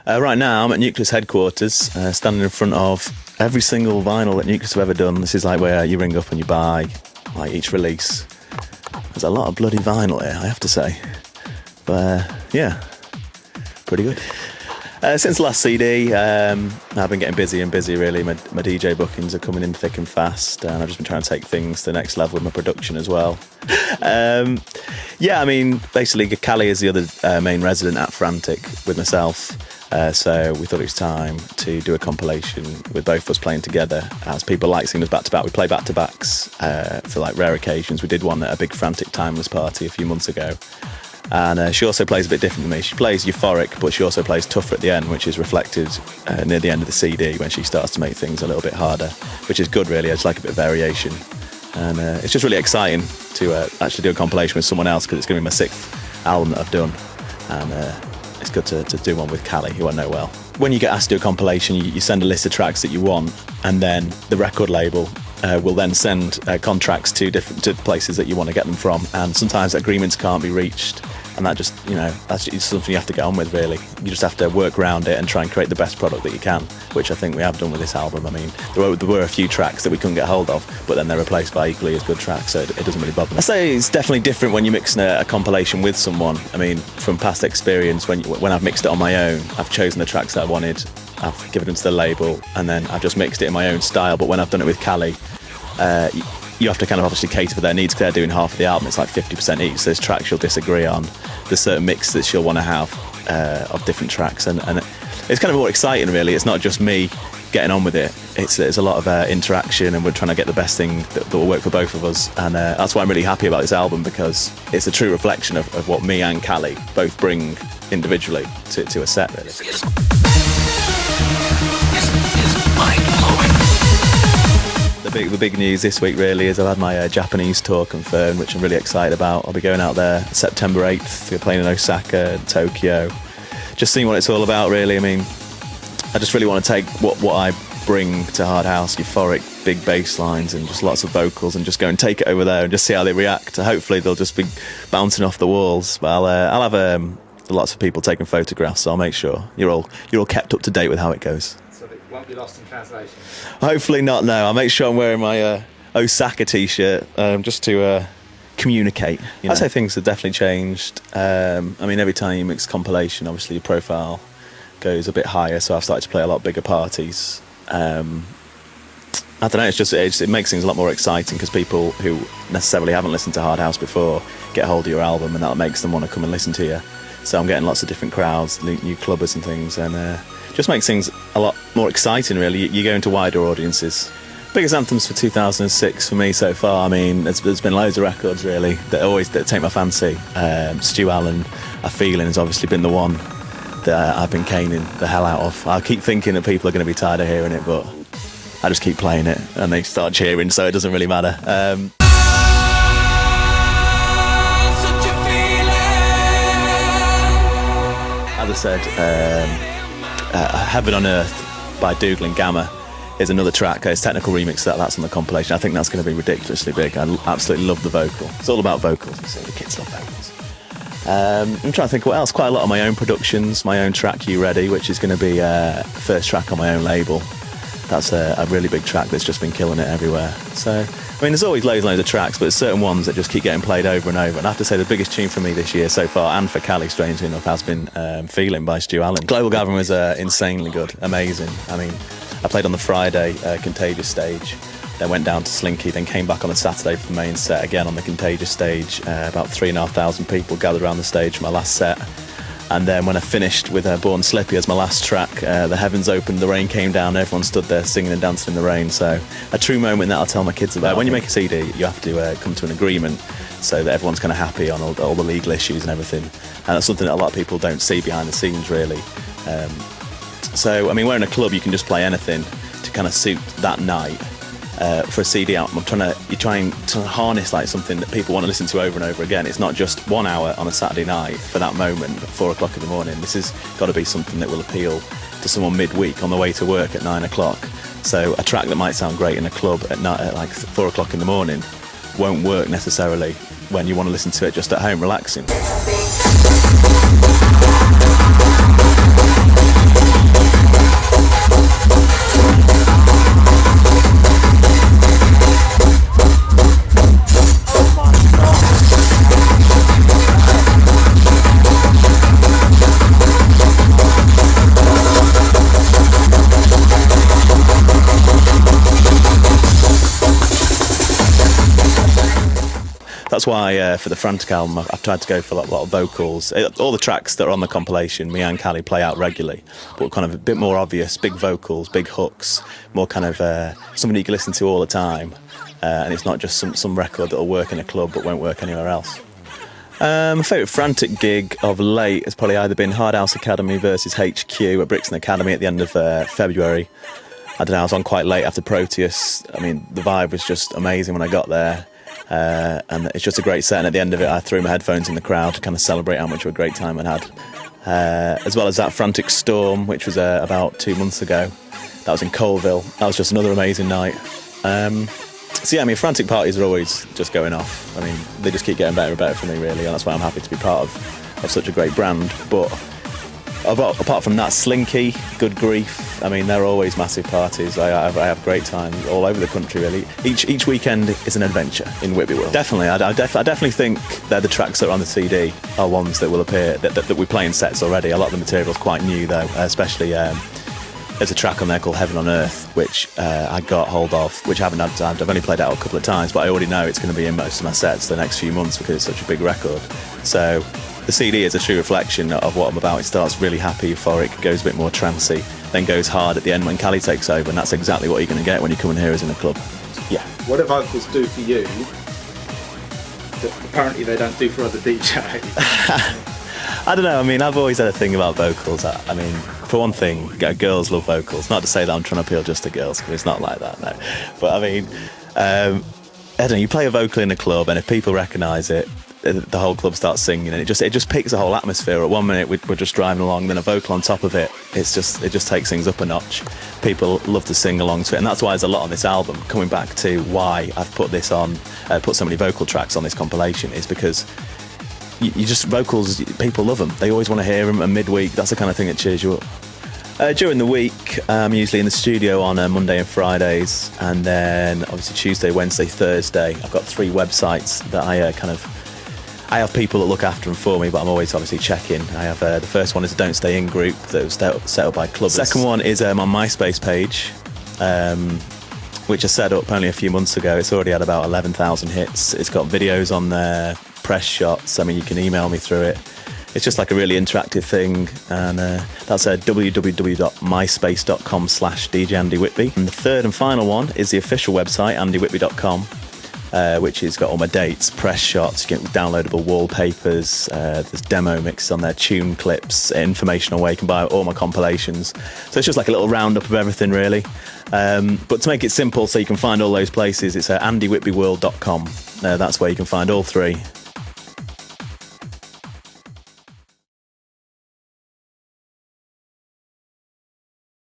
Right now, I'm at Nukleuz headquarters, standing in front of every single vinyl that Nukleuz have ever done. This is like where you ring up and you buy like each release. There's a lot of bloody vinyl here, I have to say. But yeah, pretty good. Since the last CD, I've been getting busy and busy really. My DJ bookings are coming in thick and fast, and I've just been trying to take things to the next level with my production as well. Yeah, I mean, basically Cally is the other main resident at Frantic with myself, so we thought it was time to do a compilation with both of us playing together, as people like seeing us back-to-back. We play back-to-backs for like rare occasions. We did one at a big Frantic Timeless party a few months ago. And she also plays a bit different than me. She plays euphoric, but she also plays tougher at the end, which is reflected near the end of the CD when she starts to make things a little bit harder, which is good really. It's like a bit of variation. And it's just really exciting to actually do a compilation with someone else, because it's going to be my 6th album that I've done. And it's good to do one with Cally, who I know well. When you get asked to do a compilation, you send a list of tracks that you want, and then the record label will then send contracts to places that you want to get them from, and sometimes agreements can't be reached, and that just, you know, that's just something you have to get on with really. You just have to work around it and try and create the best product that you can, which I think we have done with this album. I mean, there were a few tracks that we couldn't get hold of, but then they're replaced by equally as good tracks, so it doesn't really bother me. I say it's definitely different when you're mixing a compilation with someone. I mean, from past experience, when I've mixed it on my own, I've chosen the tracks that I wanted, I've given them to the label, and then I've just mixed it in my own style. But when I've done it with Cally, you have to kind of obviously cater for their needs, because they're doing half of the album. It's like 50% each. So there's tracks you'll disagree on. There's certain mix that she'll want to have of different tracks, and it's kind of more exciting really. It's not just me getting on with it. It's a lot of interaction, and we're trying to get the best thing that will work for both of us. And that's why I'm really happy about this album, because it's a true reflection of what me and Cally both bring individually to a set really. The big news this week really is I've had my Japanese tour confirmed, which I'm really excited about. I'll be going out there September 8th. We're playing in Osaka, Tokyo. Just seeing what it's all about really. I mean, I just really want to take what I bring to Hard House, euphoric, big bass lines and just lots of vocals, and just go and take it over there and just see how they react. Hopefully they'll just be bouncing off the walls. But I'll have lots of people taking photographs, so I'll make sure you're all kept up to date with how it goes. Won't be lost in translation. Hopefully not, no. I'll make sure I'm wearing my Osaka t-shirt just to communicate. You know? I'd say things have definitely changed. I mean, every time you mix compilation, obviously your profile goes a bit higher, so I've started to play a lot bigger parties. I don't know, it makes things a lot more exciting, because people who necessarily haven't listened to Hard House before get a hold of your album, and that makes them want to come and listen to you. So I'm getting lots of different crowds, new clubbers and things, and just makes things a lot more exciting really. You go into wider audiences. Biggest anthems for 2006 for me so far, I mean, there's been loads of records really that take my fancy. Stu Allen, A Feeling has obviously been the one that I've been caning the hell out of. I keep thinking that people are going to be tired of hearing it, but I just keep playing it and they start cheering, so it doesn't really matter. As I said, Heaven on Earth by Dougal and Gamma is another track. It's a technical remix that's on the compilation. I think that's going to be ridiculously big. I absolutely love the vocal. It's all about vocals, you see. The kids love vocals. I'm trying to think what else. Quite a lot of my own productions, my own track, You Ready, which is going to be the first track on my own label. That's a really big track that's just been killing it everywhere. So, I mean, there's always loads of tracks, but there's certain ones that just keep getting played over and over. And I have to say the biggest tune for me this year so far, and for Cally, strangely enough, has been Feeling by Stu Allen. Global Gathering was insanely good, amazing. I mean, I played on the Friday Contagious stage, then went down to Slinky, then came back on the Saturday for the main set again on the Contagious stage. About 3,500 people gathered around the stage for my last set. And then when I finished with Born Slippy as my last track, the heavens opened, the rain came down, everyone stood there singing and dancing in the rain. So a true moment that I'll tell my kids about. When you make a CD, you have to come to an agreement so that everyone's kind of happy on all the legal issues and everything. And that's something that a lot of people don't see behind the scenes, really. So, I mean, we're in a club, you can just play anything to kind of suit that night. For a CD album, you're trying to harness like something that people want to listen to over and over again. It's not just 1 hour on a Saturday night for that moment at 4 o'clock in the morning. This has got to be something that will appeal to someone midweek on the way to work at 9 o'clock. So a track that might sound great in a club at night at like 4 o'clock in the morning won't work necessarily when you want to listen to it just at home relaxing. why for the Frantic album I've tried to go for a lot of vocals. All the tracks that are on the compilation, me and Cally play out regularly, but kind of a bit more obvious, big vocals, big hooks, more kind of something you can listen to all the time, and it's not just some record that'll work in a club but won't work anywhere else. My favourite Frantic gig of late has probably either been Hard House Academy versus HQ at Brixton Academy at the end of February. I don't know, I was on quite late after Proteus. I mean, the vibe was just amazing when I got there. And it's just a great set, and at the end of it I threw my headphones in the crowd to kind of celebrate how much of a great time I'd had. As well as that Frantic Storm, which was about 2 months ago. That was in Colville. That was just another amazing night. So yeah, I mean, Frantic parties are always just going off. I mean, they just keep getting better and better for me, really, and that's why I'm happy to be part of such a great brand. But apart from that, Slinky, Good Grief, I mean, they're always massive parties. I have great times all over the country, really. Each weekend is an adventure in Whitby World. Definitely, I definitely think they're the tracks that are on the CD are ones that will appear, that we play in sets already. A lot of the material's quite new, though, especially there's a track on there called Heaven on Earth, which I got hold of, which I haven't had time. I've only played out a couple of times, but I already know it's going to be in most of my sets the next few months because it's such a big record. So the CD is a true reflection of what I'm about. It starts really happy, euphoric, goes a bit more trancey, then goes hard at the end when Cally takes over, and that's exactly what you're going to get when you come and hear us in the club. Yeah. What do vocals do for you that apparently they don't do for other DJs? I don't know, I mean, I've always had a thing about vocals. I mean, for one thing, girls love vocals. Not to say that I'm trying to appeal just to girls, because it's not like that, no. But I mean, I don't know, you play a vocal in a club, and if people recognise it, the whole club starts singing, and it just picks the whole atmosphere. At 1 minute we're just driving along, then a vocal on top of it, it just takes things up a notch. People love to sing along to it, and that's why there's a lot on this album. Coming back to why I've put this on, put so many vocal tracks on this compilation, is because you just, vocals, people love them. They always want to hear them, and midweek, that's the kind of thing that cheers you up. During the week, I'm usually in the studio on Monday and Fridays, and then obviously Tuesday, Wednesday, Thursday. I've got 3 websites that I have people that look after them for me, but I'm always obviously checking. I have the first one is a Don't Stay In group that was set up by clubbers. Second one is my MySpace page, which I set up only a few months ago. It's already had about 11,000 hits. It's got videos on there, press shots. I mean, you can email me through it. It's just like a really interactive thing, and that's www.myspace.com/DJ Andy Whitby. And the third and final one is the official website, andywhitby.com. Which has got all my dates, press shots, you get downloadable wallpapers, there's demo mixes on there, tune clips, information on where you can buy all my compilations. So it's just like a little roundup of everything, really. But to make it simple so you can find all those places, it's andywhitbyworld.com. That's where you can find all 3.